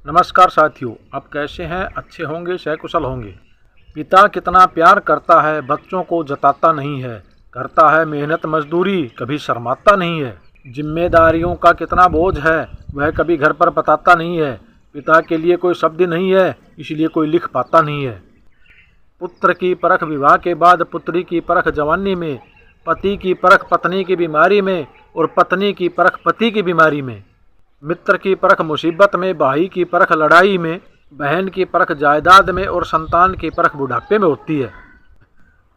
नमस्कार साथियों, आप कैसे हैं? अच्छे होंगे, सकुशल होंगे। पिता कितना प्यार करता है, बच्चों को जताता नहीं है। करता है मेहनत मजदूरी, कभी शर्माता नहीं है। जिम्मेदारियों का कितना बोझ है, वह कभी घर पर बताता नहीं है। पिता के लिए कोई शब्द नहीं है, इसलिए कोई लिख पाता नहीं है। पुत्र की परख विवाह के बाद, पुत्री की परख जवानी में, पति की परख पत्नी की बीमारी में और पत्नी की परख पति की बीमारी में। मित्र की परख मुसीबत में, भाई की परख लड़ाई में, बहन की परख जायदाद में और संतान की परख बुढ़ापे में होती है।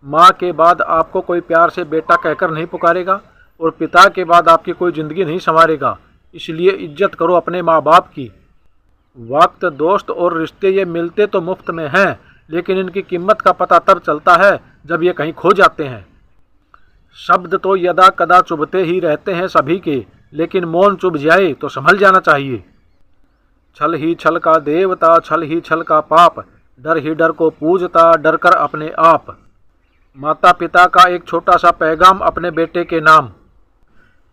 माँ के बाद आपको कोई प्यार से बेटा कहकर नहीं पुकारेगा और पिता के बाद आपकी कोई ज़िंदगी नहीं संवारेगा। इसलिए इज्जत करो अपने माँ बाप की। वक्त, दोस्त और रिश्ते ये मिलते तो मुफ्त में हैं, लेकिन इनकी कीमत का पता तब चलता है जब ये कहीं खो जाते हैं। शब्द तो यदा कदा चुभते ही रहते हैं सभी के, लेकिन मौन चुभ जाए तो संभल जाना चाहिए। छल ही छल का देवता, छल ही छल का पाप, डर ही डर को पूजता, डर कर अपने आप। माता पिता का एक छोटा सा पैगाम अपने बेटे के नाम।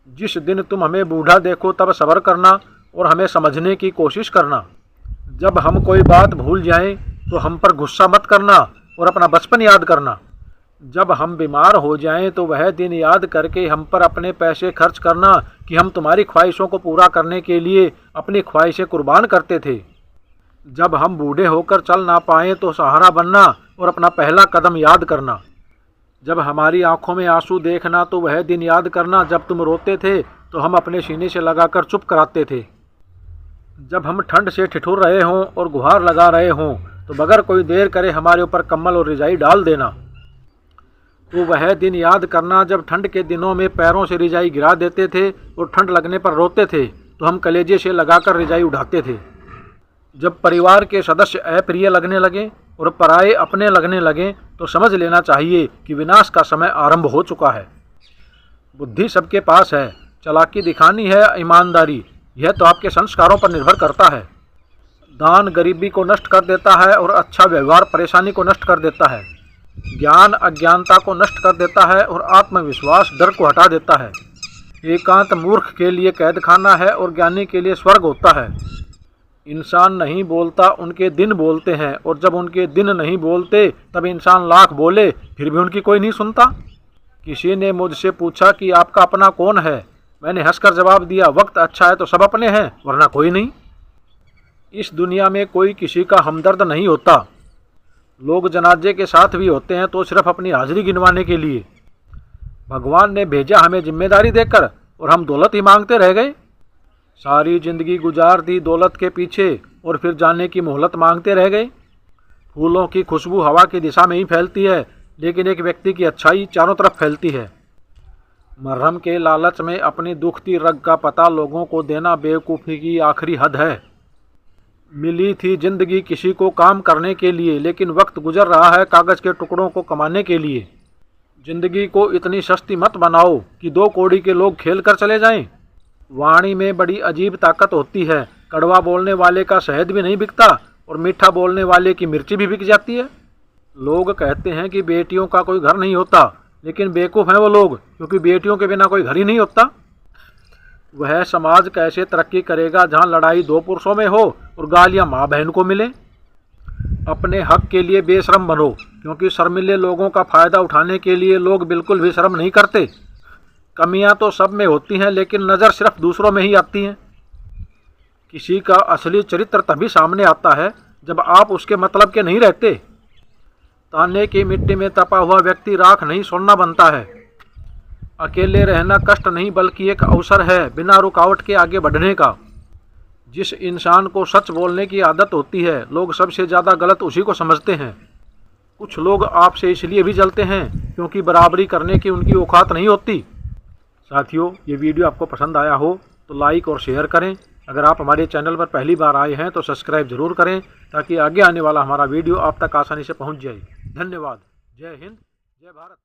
जिस दिन तुम हमें बूढ़ा देखो तब सब्र करना और हमें समझने की कोशिश करना। जब हम कोई बात भूल जाएं तो हम पर गुस्सा मत करना और अपना बचपन याद करना। जब हम बीमार हो जाएं तो वह दिन याद करके हम पर अपने पैसे खर्च करना कि हम तुम्हारी ख्वाहिशों को पूरा करने के लिए अपनी ख्वाहिशें कुर्बान करते थे। जब हम बूढ़े होकर चल ना पाएं तो सहारा बनना और अपना पहला कदम याद करना। जब हमारी आंखों में आंसू देखना तो वह दिन याद करना जब तुम रोते थे तो हम अपने सीने से लगाकर चुप कराते थे। जब हम ठंड से ठिठुर रहे हों और गुहार लगा रहे हों तो बगैर कोई देर करे हमारे ऊपर कंबल और रजाई डाल देना। तो वह दिन याद करना जब ठंड के दिनों में पैरों से रजाई गिरा देते थे और ठंड लगने पर रोते थे तो हम कलेजे से लगाकर रजाई उठाते थे। जब परिवार के सदस्य अप्रिय लगने लगे और पराये अपने लगने लगे तो समझ लेना चाहिए कि विनाश का समय आरंभ हो चुका है। बुद्धि सबके पास है, चालाकी दिखानी है ईमानदारी, यह तो आपके संस्कारों पर निर्भर करता है। दान गरीबी को नष्ट कर देता है और अच्छा व्यवहार परेशानी को नष्ट कर देता है। ज्ञान अज्ञानता को नष्ट कर देता है और आत्मविश्वास डर को हटा देता है। एकांत मूर्ख के लिए कैद खाना है और ज्ञानी के लिए स्वर्ग होता है। इंसान नहीं बोलता, उनके दिन बोलते हैं, और जब उनके दिन नहीं बोलते तब इंसान लाख बोले फिर भी उनकी कोई नहीं सुनता। किसी ने मुझसे पूछा कि आपका अपना कौन है? मैंने हंसकर जवाब दिया, वक्त अच्छा है तो सब अपने हैं, वरना कोई नहीं। इस दुनिया में कोई किसी का हमदर्द नहीं होता। लोग जनाजे के साथ भी होते हैं तो सिर्फ अपनी हाजिरी गिनवाने के लिए। भगवान ने भेजा हमें जिम्मेदारी देकर और हम दौलत ही मांगते रह गए। सारी जिंदगी गुजार दी दौलत के पीछे और फिर जाने की मोहलत मांगते रह गए। फूलों की खुशबू हवा की दिशा में ही फैलती है, लेकिन एक व्यक्ति की अच्छाई चारों तरफ फैलती है। मरहम के लालच में अपनी दुखती रग का पता लोगों को देना बेवकूफ़ी की आखिरी हद है। मिली थी जिंदगी किसी को काम करने के लिए, लेकिन वक्त गुजर रहा है कागज़ के टुकड़ों को कमाने के लिए। जिंदगी को इतनी सस्ती मत बनाओ कि 2 कौड़ी के लोग खेल कर चले जाएं। वाणी में बड़ी अजीब ताकत होती है। कड़वा बोलने वाले का शहद भी नहीं बिकता और मीठा बोलने वाले की मिर्ची भी बिक जाती है। लोग कहते हैं कि बेटियों का कोई घर नहीं होता, लेकिन बेवकूफ़ हैं वो लोग, क्योंकि बेटियों के बिना कोई घर ही नहीं होता। वह समाज कैसे तरक्की करेगा जहां लड़ाई 2 पुरुषों में हो और गालियां माँ बहन को मिले। अपने हक के लिए बेशर्म बनो, क्योंकि शर्मिले लोगों का फ़ायदा उठाने के लिए लोग बिल्कुल भी शर्म नहीं करते। कमियां तो सब में होती हैं, लेकिन नज़र सिर्फ दूसरों में ही आती हैं। किसी का असली चरित्र तभी सामने आता है जब आप उसके मतलब के नहीं रहते। ताने की मिट्टी में तपा हुआ व्यक्ति राख नहीं सोना बनता है। अकेले रहना कष्ट नहीं बल्कि एक अवसर है बिना रुकावट के आगे बढ़ने का। जिस इंसान को सच बोलने की आदत होती है, लोग सबसे ज़्यादा गलत उसी को समझते हैं। कुछ लोग आपसे इसलिए भी जलते हैं क्योंकि बराबरी करने की उनकी औकात नहीं होती। साथियों, ये वीडियो आपको पसंद आया हो तो लाइक और शेयर करें। अगर आप हमारे चैनल पर पहली बार आए हैं तो सब्सक्राइब जरूर करें, ताकि आगे आने वाला हमारा वीडियो आप तक आसानी से पहुँच जाए। धन्यवाद। जय हिंद, जय भारत।